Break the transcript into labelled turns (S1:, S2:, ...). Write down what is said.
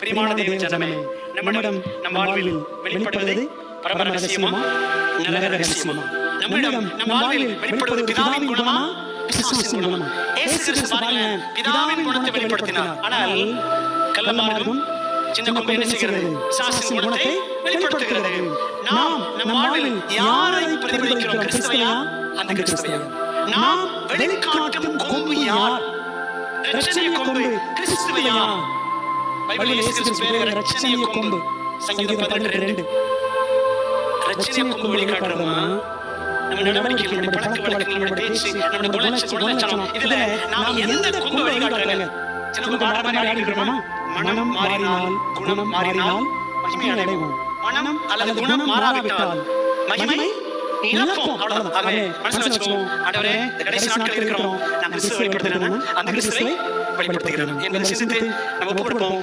S1: பிரியமான தேவ ஜனமே, நம்மிடம் நம் வாழ்வில் வெளிப்படுவது பரம ரகசியமா, நரக ரகசியமா? நம்மிடம் நம் வாழ்வில் வெளிப்படுவது பிதாவின் குணமா, பிசாசின் குணமா? இயேசு கிறிஸ்து பாருங்க, பிதாவின் குணத்தை வெளிப்படுத்தினார். ஆனால் கள்ள மார்க்கம் சின்ன கொம்பு என்ன செய்கிறது? பிசாசின் குணத்தை வெளிப்படுத்துகிறது. நாம் நம் வாழ்வில் யாரை பிரதிபலிக்கிறோம்? கிறிஸ்துவையா, அந்த கிறிஸ்துவையா? நாம் வெளிக்காட்டும் கொம்பு யார்? இரட்சணிய கொம்பு கிறிஸ்துவையா? பைபிளில் இயேசு கிறிஸ்து பேரே இரட்சணிய கொம்பு. சங்கீதம் 18:2. இரட்சணிய கொம்பு வெளிக்காட்டுறோமா? நம்ம நடவடிக்கைகள், நம்ம பழக்க வழக்கங்கள், நம்ம பேச்சு, நம்ம குணலட்சணம், இதுல நாம் எந்த கொம்பு வெளிக்காட்டுறோங்க? சின்ன கொம்பு ஆடிக்கிறோமா? மனம் மாறினால், குணம் மாறினால் மகிமை அடைவோம். மனம் அல்லது குணம் மாறாவிட்டால் மகிமை இழப்போம். அவ்வளவுதான். ஆகவே மனசுல வச்சுக்கோம், ஆண்டவரே இந்த கடைசி நாட்கள் இருக்கிறோம், நான் கிறிஸ்துவை வெளிப்படுத்துகிறேன், அந்த கிறிஸ்துவை வெளிப்படுத்துகிறேன். எங்களை சிந்தித்து நம்ம ஒப்புக்கொடுப்போம்.